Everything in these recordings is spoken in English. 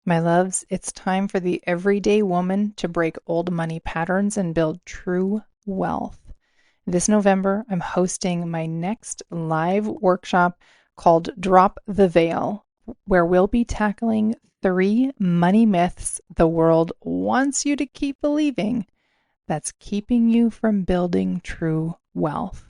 My loves, it's time for the everyday woman to break old money patterns and build true wealth. This November, I'm hosting my next live workshop called Drop the Veil, where we'll be tackling 3 money myths the world wants you to keep believing that's keeping you from building true wealth.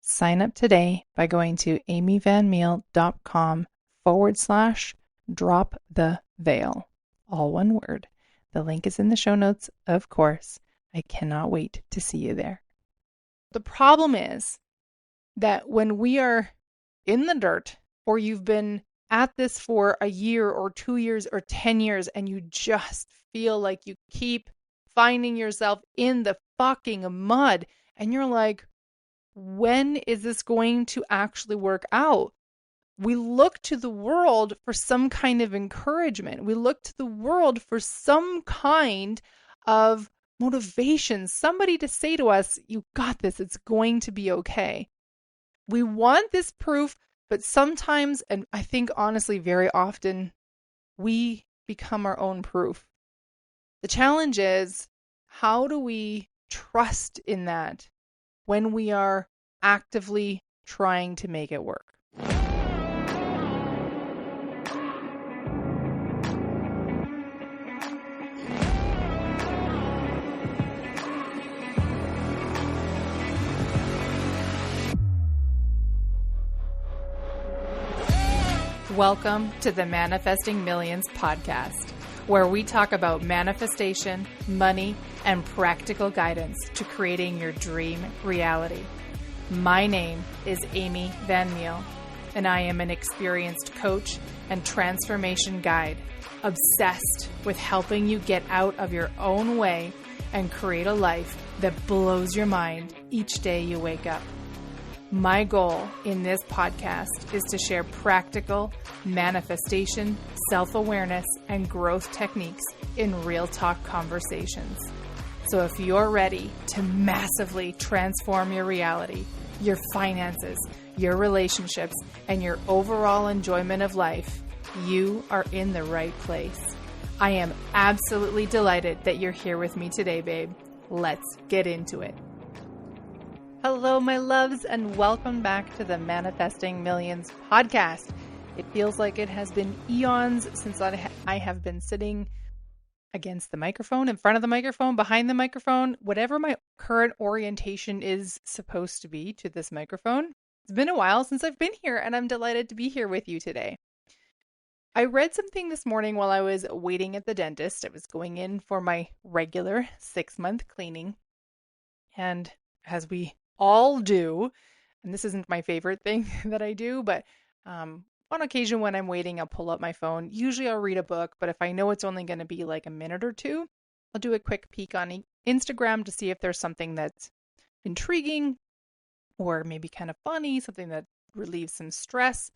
Sign up today by going to amyvanmeel.com/drop the veil. All one word. The link is in the show notes, of course. I cannot wait to see you there. The problem is that when we are in the dirt, or you've been at this for a year or 2 years or 10 years, and you just feel like you keep finding yourself in the fucking mud, and you're like, when is this going to actually work out? We look to the world for some kind of encouragement. We look to the world for some kind of motivation, somebody to say to us, you got this, it's going to be okay. We want this proof, but sometimes, and I think honestly very often, we become our own proof. The challenge is, how do we trust in that when we are actively trying to make it work? Welcome to the Manifesting Millions podcast, where we talk about manifestation, money, and practical guidance to creating your dream reality. My name is Amy Van Meel, and I am an experienced coach and transformation guide, obsessed with helping you get out of your own way and create a life that blows your mind each day you wake up. My goal in this podcast is to share practical manifestation, self-awareness, and growth techniques in real talk conversations. So if you're ready to massively transform your reality, your finances, your relationships, and your overall enjoyment of life, you are in the right place. I am absolutely delighted that you're here with me today, babe. Let's get into it. Hello, my loves, and welcome back to the Manifesting Millions podcast. It feels like it has been eons since I have been sitting against the microphone, in front of the microphone, behind the microphone, whatever my current orientation is supposed to be to this microphone. It's been a while since I've been here, and I'm delighted to be here with you today. I read something this morning while I was waiting at the dentist. I was going in for my regular 6-month cleaning, and as we all do, and this isn't my favorite thing that I do, but on occasion when I'm waiting, I'll pull up my phone. Usually I'll read a book, but if I know it's only going to be like a minute or two, I'll do a quick peek on Instagram to see if there's something that's intriguing or maybe kind of funny, something that relieves some stress.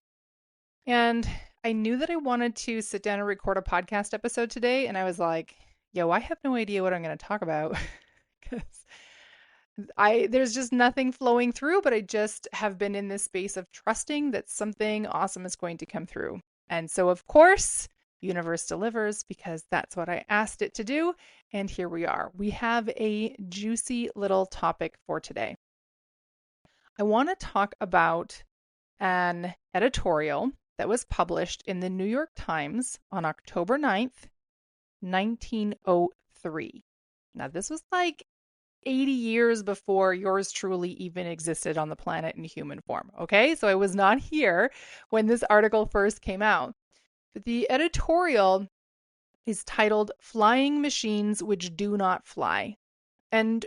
And I knew that I wanted to sit down and record a podcast episode today, and I was like, yo, I have no idea what I'm going to talk about because there's just nothing flowing through, but I just have been in this space of trusting that something awesome is going to come through. And so, of course, universe delivers because that's what I asked it to do. And here we are. We have a juicy little topic for today. I want to talk about an editorial that was published in the New York Times on October 9th, 1903. Now, this was like 80 years before yours truly even existed on the planet in human form. Okay, so I was not here when this article first came out. But the editorial is titled Flying Machines Which Do Not Fly. And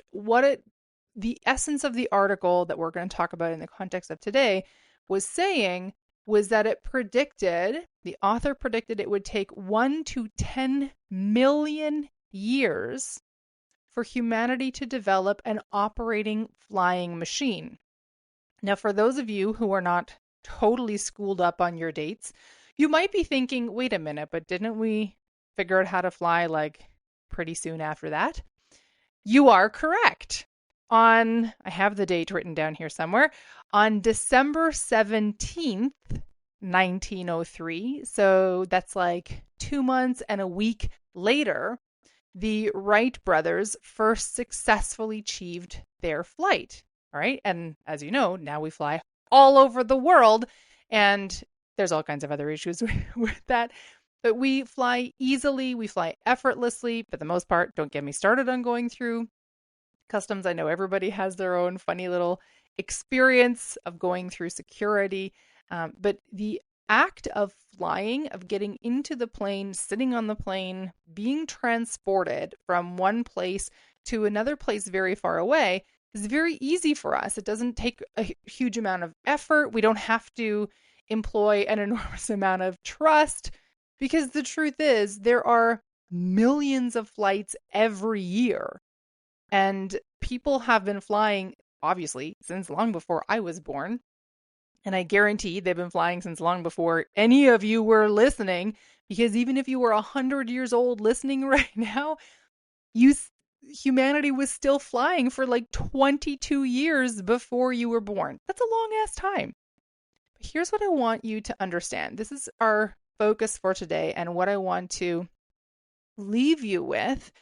the essence of the article that we're going to talk about in the context of today was saying was that the author predicted it would take 1 to 10 million years for humanity to develop an operating flying machine. Now, for those of you who are not totally schooled up on your dates, you might be thinking, wait a minute, but didn't we figure out how to fly like pretty soon after that? You are correct. I have the date written down here somewhere, on December 17th, 1903. So that's like 2 months and a week later, the Wright brothers first successfully achieved their flight. All right. And as you know, now we fly all over the world. And there's all kinds of other issues with that. But we fly easily, we fly effortlessly. For the most part, don't get me started on going through customs. I know everybody has their own funny little experience of going through security. But the act of flying, of getting into the plane, sitting on the plane, being transported from one place to another place very far away is very easy for us. It doesn't take a huge amount of effort. We don't have to employ an enormous amount of trust because the truth is there are millions of flights every year. And people have been flying, obviously, since long before I was born. And I guarantee they've been flying since long before any of you were listening, because even if you were 100 years old listening right now, humanity was still flying for like 22 years before you were born. That's a long ass time. But here's what I want you to understand. This is our focus for today and what I want to leave you with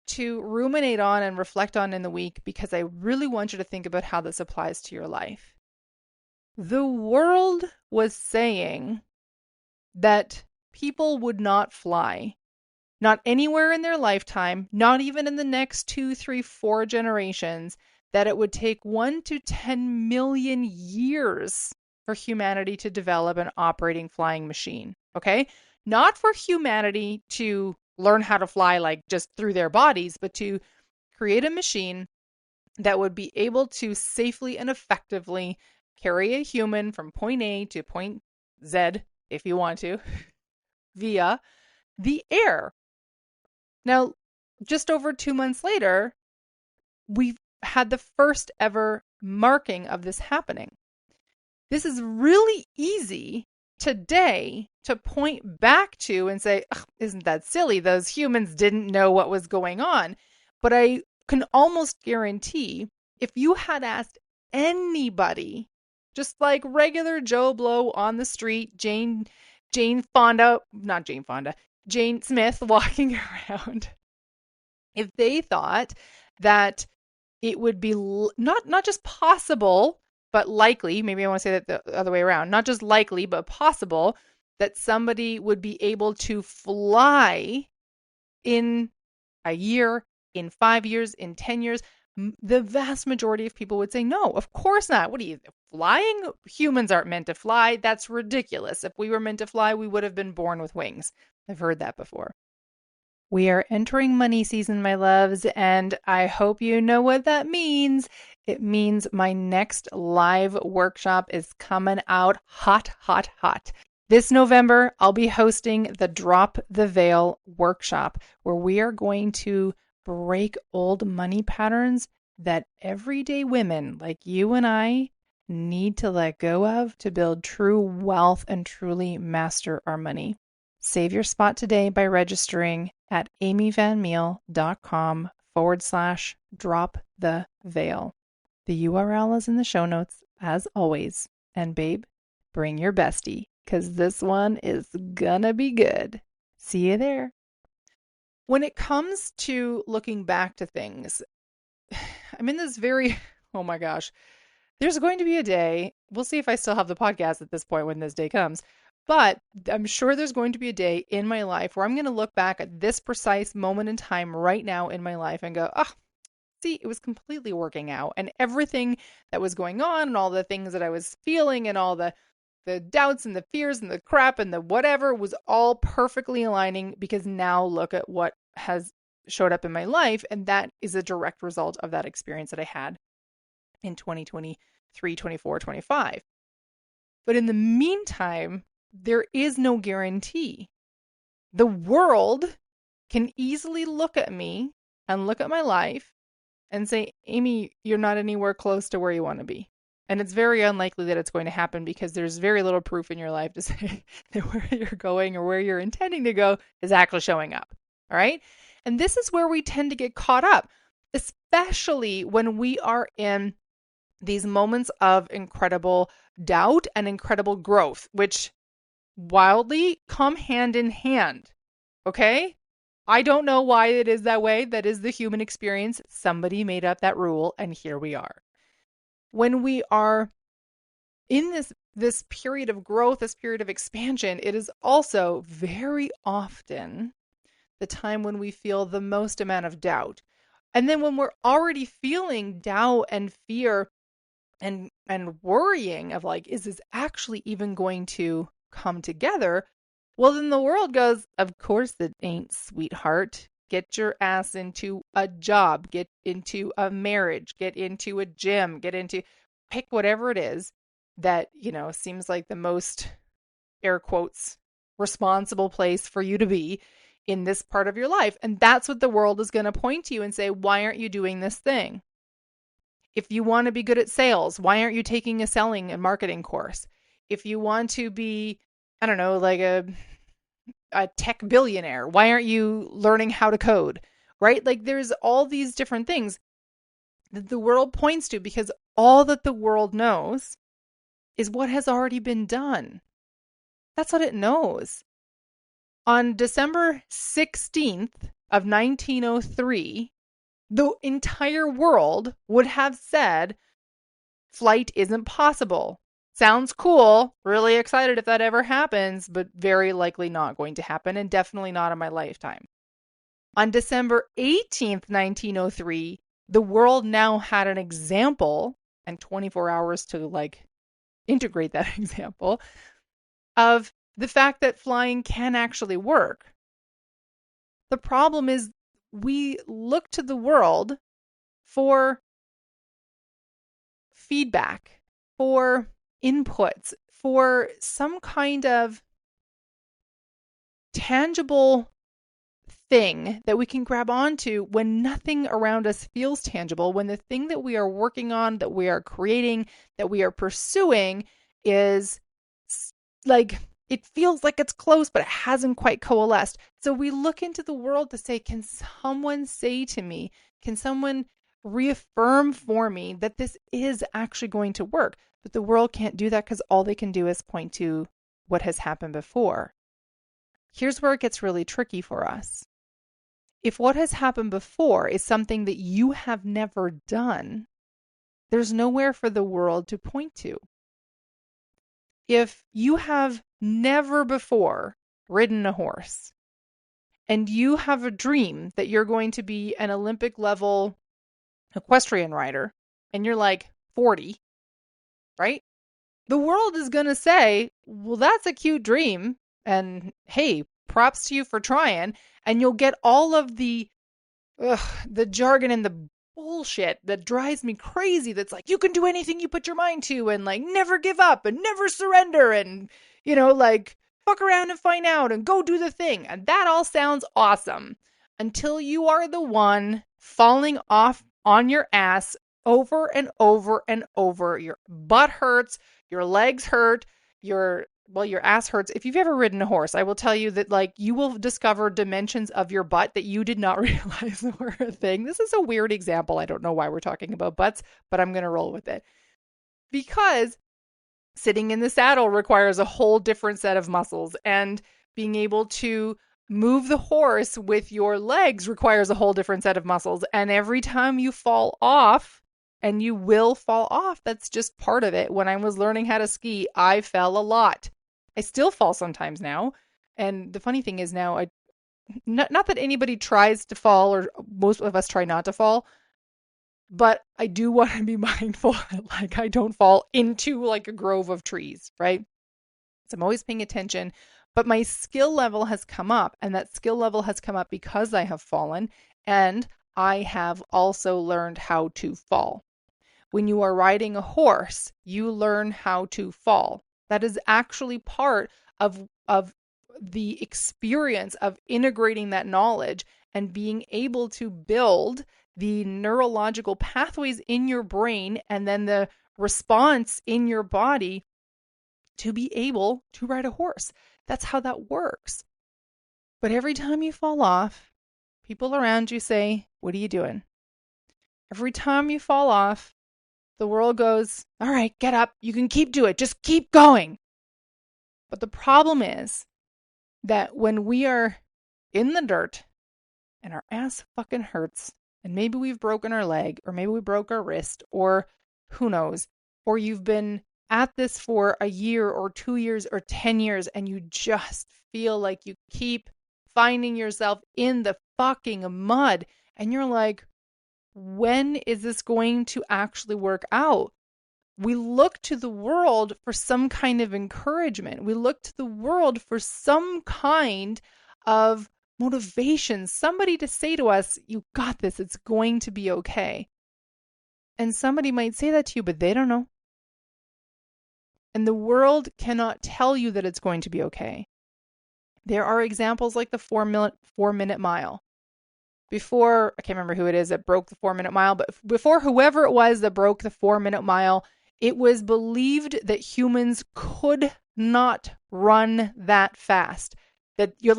to ruminate on and reflect on in the week, because I really want you to think about how this applies to your life. The world was saying that people would not fly, not anywhere in their lifetime, not even in the next 2, 3, 4 generations, that it would take 1 to 10 million years for humanity to develop an operating flying machine. Okay? Not for humanity to learn how to fly like just through their bodies, but to create a machine that would be able to safely and effectively carry a human from point A to point Z, if you want to, via the air. Now, just over 2 months later, we've had the first ever marking of this happening. This is really easy today to point back to and say, isn't that silly? Those humans didn't know what was going on. But I can almost guarantee if you had asked anybody, just like regular Joe Blow on the street, Jane Smith walking around, if they thought that it would be not just possible, but likely, maybe I want to say that the other way around, not just likely, but possible that somebody would be able to fly in a year, in 5 years, in 10 years, the vast majority of people would say, no, of course not. What are you, flying? Humans aren't meant to fly. That's ridiculous. If we were meant to fly, we would have been born with wings. I've heard that before. We are entering money season, my loves, and I hope you know what that means. It means my next live workshop is coming out hot, hot, hot. This November, I'll be hosting the Drop the Veil workshop, where we are going to break old money patterns that everyday women like you and I need to let go of to build true wealth and truly master our money. Save your spot today by registering at amyvanmeal.com/drop the veil. The URL is in the show notes as always. And babe, bring your bestie, because this one is gonna be good. See you there. When it comes to looking back to things, I'm in this oh my gosh, there's going to be a day, we'll see if I still have the podcast at this point when this day comes, but I'm sure there's going to be a day in my life where I'm going to look back at this precise moment in time right now in my life and go, see, it was completely working out, and everything that was going on and all the things that I was feeling and all the doubts and the fears and the crap and the whatever was all perfectly aligning, because now look at what has showed up in my life. And that is a direct result of that experience that I had in 2023, 24, 25. But in the meantime, there is no guarantee. The world can easily look at me and look at my life and say, Amy, you're not anywhere close to where you want to be. And it's very unlikely that it's going to happen, because there's very little proof in your life to say that where you're going or where you're intending to go is actually showing up. All right. And this is where we tend to get caught up, especially when we are in these moments of incredible doubt and incredible growth, which wildly come hand in hand. Okay? I don't know why it is that way. That is the human experience. Somebody made up that rule, and here we are. When we are in this period of growth, this period of expansion, it is also very often the time when we feel the most amount of doubt. And then when we're already feeling doubt and fear and worrying of like, is this actually even going to come together? Well, then the world goes, of course it ain't, sweetheart. Get your ass into a job, get into a marriage, get into a gym, pick whatever it is that, seems like the most, air quotes, responsible place for you to be in this part of your life. And that's what the world is going to point to you and say, why aren't you doing this thing? If you want to be good at sales, why aren't you taking a selling and marketing course? If you want to be, I don't know, like a tech billionaire, why aren't you learning how to code? Right? Like there's all these different things that the world points to because all that the world knows is what has already been done. That's what it knows. On December 16th of 1903, the entire world would have said flight isn't possible. Sounds cool, really excited if that ever happens, but very likely not going to happen and definitely not in my lifetime. On December 18th, 1903, the world now had an example and 24 hours to integrate that example of the fact that flying can actually work. The problem is we look to the world for feedback, for inputs, for some kind of tangible thing that we can grab onto when nothing around us feels tangible, when the thing that we are working on, that we are creating, that we are pursuing is like, it feels like it's close, but it hasn't quite coalesced. So we look into the world to say, can someone say to me, can someone reaffirm for me that this is actually going to work? But the world can't do that because all they can do is point to what has happened before. Here's where it gets really tricky for us. If what has happened before is something that you have never done, there's nowhere for the world to point to. If you have never before ridden a horse and you have a dream that you're going to be an Olympic level equestrian rider and you're like 40, right? The world is going to say, well, that's a cute dream. And hey, props to you for trying. And you'll get all of the jargon and the bullshit that drives me crazy. That's like, you can do anything you put your mind to and like never give up and never surrender and, fuck around and find out and go do the thing. And that all sounds awesome until you are the one falling off on your ass over and over and over. Your butt hurts, your legs hurt, your ass hurts. If you've ever ridden a horse, I will tell you that you will discover dimensions of your butt that you did not realize were a thing. This is a weird example. I don't know why we're talking about butts, but I'm going to roll with it. Because sitting in the saddle requires a whole different set of muscles, and being able to move the horse with your legs requires a whole different set of muscles. And every time you fall off, and you will fall off, that's just part of it. When I was learning how to ski, I fell a lot. I still fall sometimes now. And the funny thing is now, not that anybody tries to fall, or most of us try not to fall, but I do want to be mindful that I don't fall into a grove of trees, right? So I'm always paying attention, but my skill level has come up, and that skill level has come up because I have fallen, and I have also learned how to fall. When you are riding a horse, you learn how to fall. That is actually part of the experience of integrating that knowledge and being able to build the neurological pathways in your brain and then the response in your body to be able to ride a horse. That's how that works. But every time you fall off, people around you say, "What are you doing?" Every time you fall off, the world goes, "All right, get up. You can keep doing it. Just keep going." But the problem is that when we are in the dirt and our ass fucking hurts, and maybe we've broken our leg, or maybe we broke our wrist, or who knows, or you've been at this for a year or 2 years or 10 years, and you just feel like you keep finding yourself in the fucking mud, and you're like, when is this going to actually work out? We look to the world for some kind of encouragement. We look to the world for some kind of motivation, somebody to say to us, you got this, it's going to be okay. And somebody might say that to you, but they don't know. And the world cannot tell you that it's going to be okay. There are examples like the 4-minute mile. Before, I can't remember who it is that broke the 4-minute mile, but before whoever it was that broke the 4-minute mile, it was believed that humans could not run that fast, that your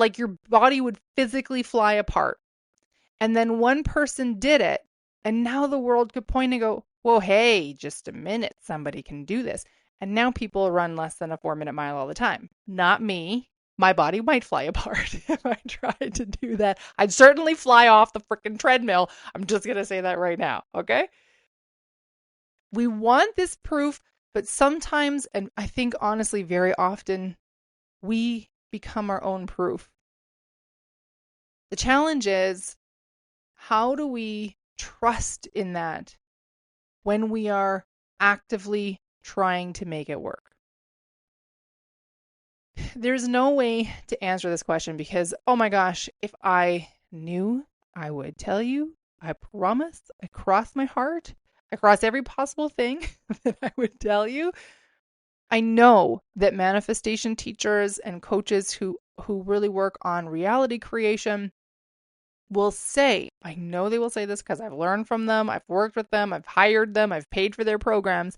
body would physically fly apart. And then one person did it, and now the world could point and go, whoa, hey, just a minute, somebody can do this. And now people run less than a 4-minute mile all the time. Not me. My body might fly apart if I tried to do that. I'd certainly fly off the freaking treadmill. I'm just going to say that right now, okay? We want this proof, but sometimes, and I think honestly very often, we become our own proof. The challenge is, how do we trust in that when we are actively trying to make it work? There's no way to answer this question because, oh my gosh, if I knew, I would tell you. I promise. I cross my heart. I cross every possible thing that I would tell you. I know that manifestation teachers and coaches who really work on reality creation will say, I know they will say this because I've learned from them, I've worked with them, I've hired them, I've paid for their programs.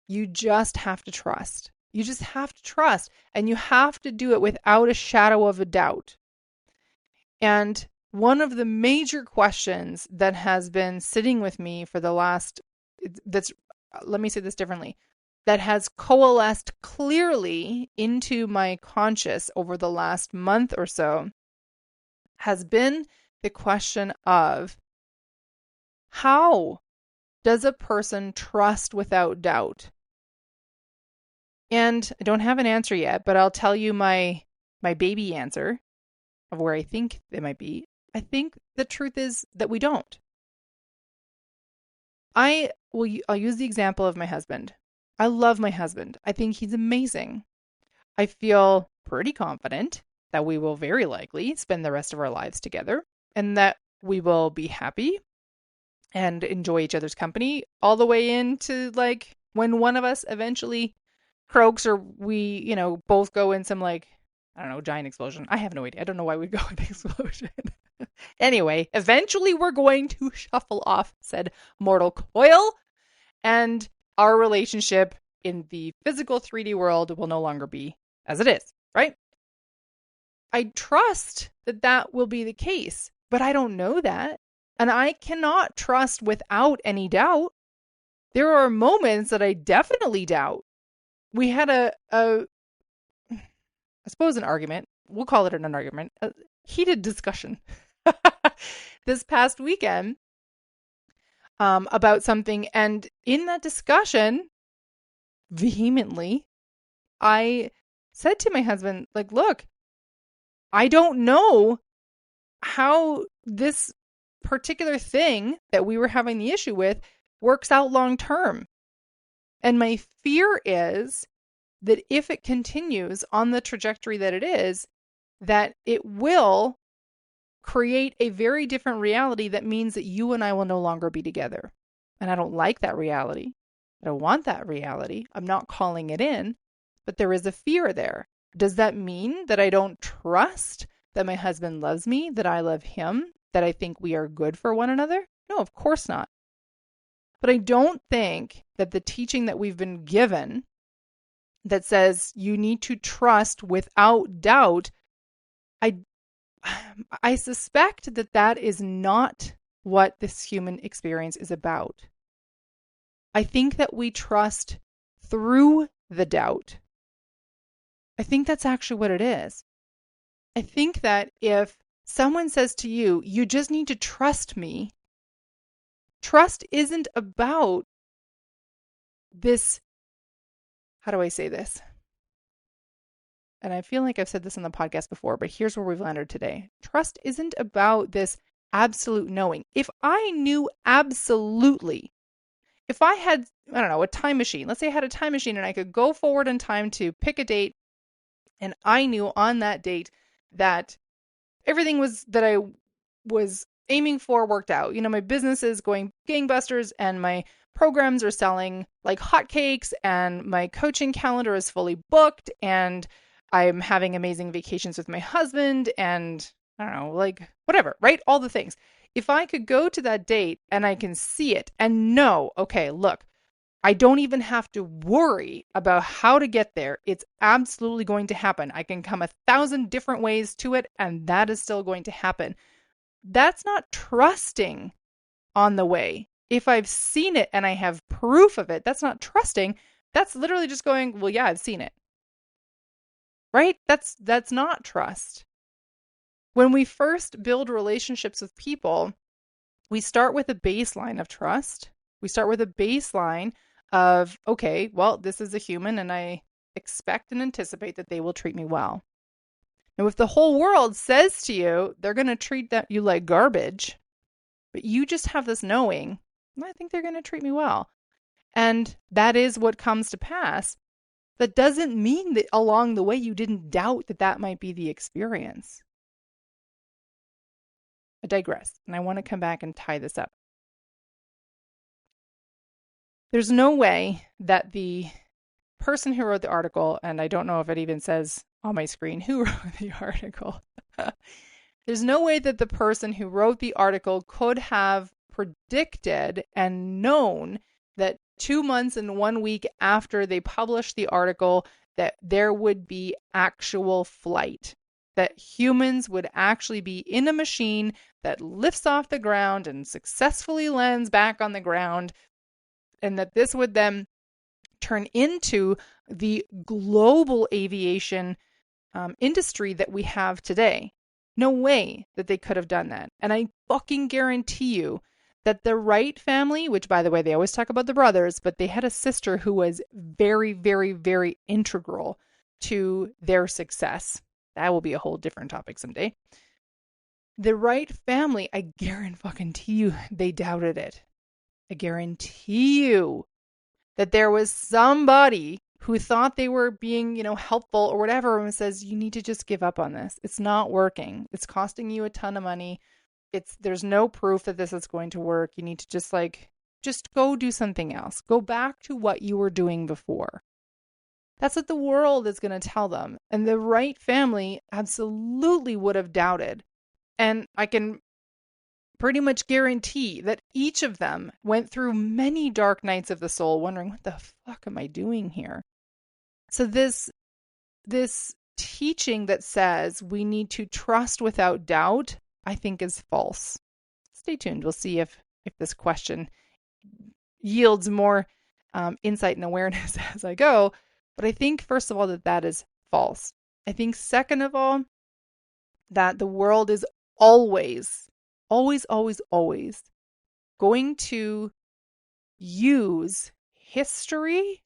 You just have to trust. You just have to trust, and you have to do it without a shadow of a doubt. And one of the major questions that has been sitting with me for the last, let me say this differently, that has coalesced clearly into my conscious over the last month or so has been the question of, how does a person trust without doubt? And I don't have an answer yet, but I'll tell you my baby answer of where I think they might be. I think the truth is that we don't. I'll use the example of my husband. I love my husband. I think he's amazing. I feel pretty confident that we will very likely spend the rest of our lives together and that we will be happy and enjoy each other's company all the way into like when one of us eventually croaks or we, both go in some giant explosion. I have no idea. I don't know why we'd go in explosion. Anyway, eventually we're going to shuffle off said mortal coil and our relationship in the physical 3D world will no longer be as it is, right? I trust that that will be the case, but I don't know that. And I cannot trust without any doubt. There are moments that I definitely doubt. We had I suppose an argument. We'll call it an argument. A heated discussion this past weekend about something. And in that discussion, vehemently, I said to my husband, look, I don't know how this particular thing that we were having the issue with works out long term. And my fear is that if it continues on the trajectory that it is, that it will create a very different reality that means that you and I will no longer be together. And I don't like that reality. I don't want that reality. I'm not calling it in, but there is a fear there. Does that mean that I don't trust that my husband loves me, that I love him, that I think we are good for one another? No, of course not. But I don't think that the teaching that we've been given that says you need to trust without doubt, I suspect that that is not what this human experience is about. I think that we trust through the doubt. I think that's actually what it is. I think that if someone says to you, you just need to trust me, trust isn't about this. How do I say this? And I feel like I've said this on the podcast before, but here's where we've landed today. Trust isn't about this absolute knowing. If I knew absolutely, if I had, I don't know, a time machine, let's say I had a time machine and I could go forward in time to pick a date, and I knew on that date that everything was that I was aiming for worked out. You know, my business is going gangbusters and my programs are selling like hotcakes and my coaching calendar is fully booked and I'm having amazing vacations with my husband and I don't know, like whatever, right? All the things. If I could go to that date and I can see it and know, okay, look, I don't even have to worry about how to get there. It's absolutely going to happen. I can come 1,000 different ways to it, and that is still going to happen. That's not trusting on the way. If I've seen it and I have proof of it, that's not trusting. That's literally just going, well, yeah, I've seen it. Right? That's not trust. When we first build relationships with people, we start with a baseline of trust. We start with a baseline of, okay, well, this is a human and I expect and anticipate that they will treat me well. Now, if the whole world says to you, they're going to treat you like garbage, but you just have this knowing, I think they're going to treat me well. And that is what comes to pass. That doesn't mean that along the way you didn't doubt that that might be the experience. I digress, and I want to come back and tie this up. There's no way that the person who wrote the article, and I don't know if it even says on my screen who wrote the article, there's no way that the person who wrote the article could have predicted and known that 2 months and 1 week after they published the article that there would be actual flight, that humans would actually be in a machine that lifts off the ground and successfully lands back on the ground, and that this would then turn into the global aviation industry that we have today. No way that they could have done that. And I fucking guarantee you that the Wright family, which by the way, they always talk about the brothers, but they had a sister who was very, very, very integral to their success. That will be a whole different topic someday. The Wright family, I guarantee you, they doubted it. I guarantee you that there was somebody who thought they were being, helpful or whatever, and says, you need to just give up on this. It's not working. It's costing you a ton of money. There's no proof that this is going to work. You need to just go do something else. Go back to what you were doing before. That's what the world is going to tell them. And the Wright family absolutely would have doubted. And I can pretty much guarantee that each of them went through many dark nights of the soul wondering, what the fuck am I doing here? So this teaching that says we need to trust without doubt, I think is false. Stay tuned. We'll see if this question yields more insight and awareness as I go. But I think, first of all, that is false. I think, second of all, that the world is always going to use history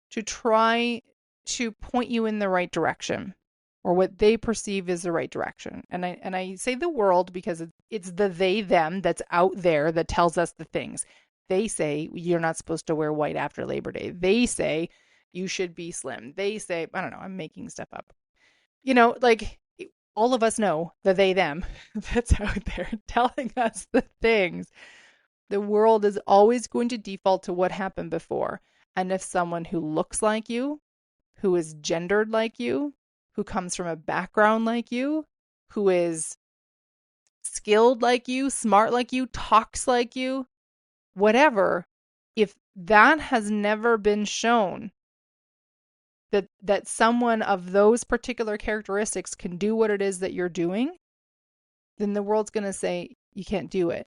to try to point you in the right direction, or what they perceive as the right direction. And I say the world because it's the they, them that's out there that tells us the things. They say you're not supposed to wear white after Labor Day. They say you should be slim. They say, I don't know, I'm making stuff up. All of us know the they, them that's out there telling us the things. The world is always going to default to what happened before. And if someone who looks like you, who is gendered like you, who comes from a background like you, who is skilled like you, smart like you, talks like you, whatever, if that has never been shown, that someone of those particular characteristics can do what it is that you're doing, then the world's going to say you can't do it.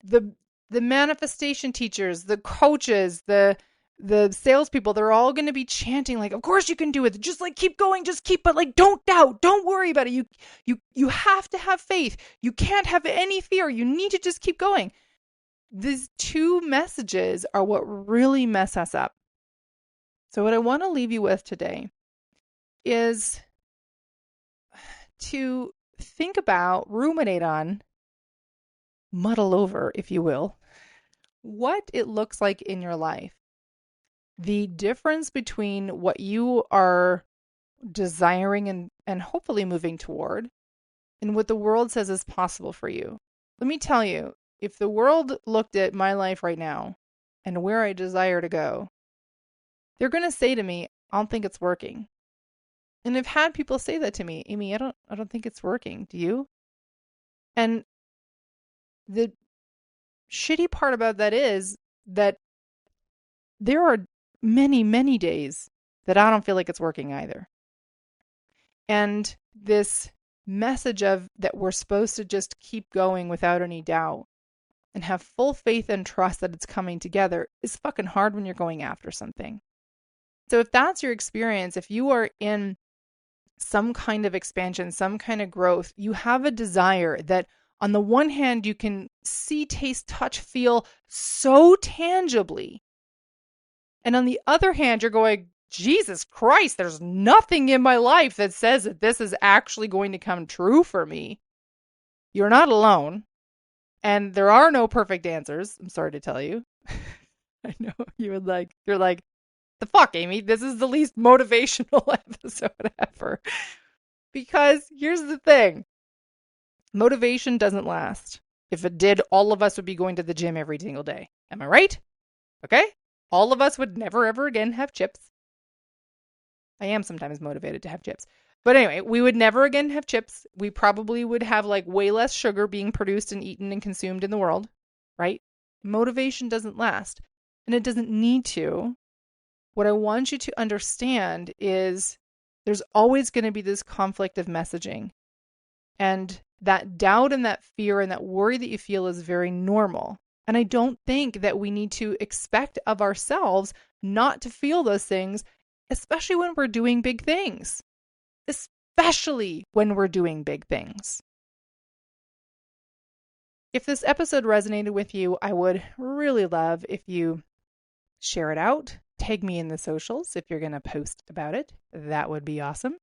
The manifestation teachers, the coaches, the the salespeople, they're all going to be chanting like, of course you can do it. Just like keep going, just keep, but like don't doubt, don't worry about it. You have to have faith. You can't have any fear. You need to just keep going. These two messages are what really mess us up. So what I want to leave you with today is to think about, ruminate on, muddle over, if you will, what it looks like in your life. The difference between what you are desiring and hopefully moving toward and what the world says is possible for you. Let me tell you, if the world looked at my life right now and where I desire to go, they're going to say to me, I don't think it's working. And I've had people say that to me, Amy, I don't think it's working. Do you? And the shitty part about that is that there are many, many days that I don't feel like it's working either. And this message of that we're supposed to just keep going without any doubt and have full faith and trust that it's coming together is fucking hard when you're going after something. So if that's your experience, if you are in some kind of expansion, some kind of growth, you have a desire that on the one hand, you can see, taste, touch, feel so tangibly. And on the other hand, you're going, Jesus Christ, there's nothing in my life that says that this is actually going to come true for me. You're not alone. And there are no perfect answers. I'm sorry to tell you. I know you're like, the fuck, Amy? This is the least motivational episode ever. Because here's the thing. Motivation doesn't last. If it did, all of us would be going to the gym every single day. Am I right? Okay? All of us would never, ever again have chips. I am sometimes motivated to have chips. But anyway, we would never again have chips. We probably would have like way less sugar being produced and eaten and consumed in the world, right? Motivation doesn't last. And it doesn't need to. What I want you to understand is there's always going to be this conflict of messaging. And that doubt and that fear and that worry that you feel is very normal. And I don't think that we need to expect of ourselves not to feel those things, especially when we're doing big things. Especially when we're doing big things. If this episode resonated with you, I would really love if you share it out. Tag me in the socials if you're going to post about it. That would be awesome.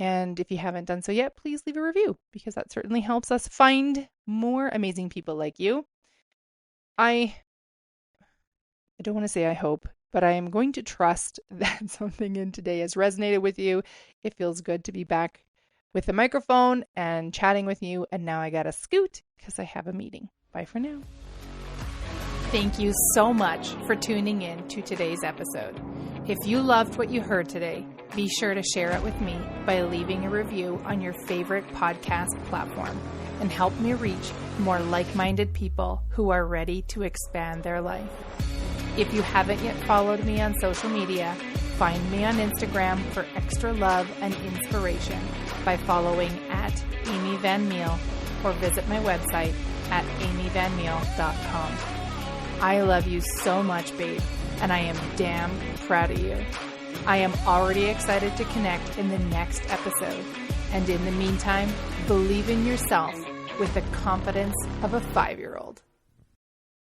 And if you haven't done so yet, please leave a review because that certainly helps us find more amazing people like you. I don't want to say I hope, but I am going to trust that something in today has resonated with you. It feels good to be back with the microphone and chatting with you. And now I got to scoot because I have a meeting. Bye for now. Thank you so much for tuning in to today's episode. If you loved what you heard today, be sure to share it with me by leaving a review on your favorite podcast platform and help me reach more like-minded people who are ready to expand their life. If you haven't yet followed me on social media, find me on Instagram for extra love and inspiration by following @AmyVanMeal or visit my website at amyvanmeal.com. I love you so much, babe, and I am damn proud of you. I am already excited to connect in the next episode. And in the meantime, believe in yourself with the confidence of a 5-year-old.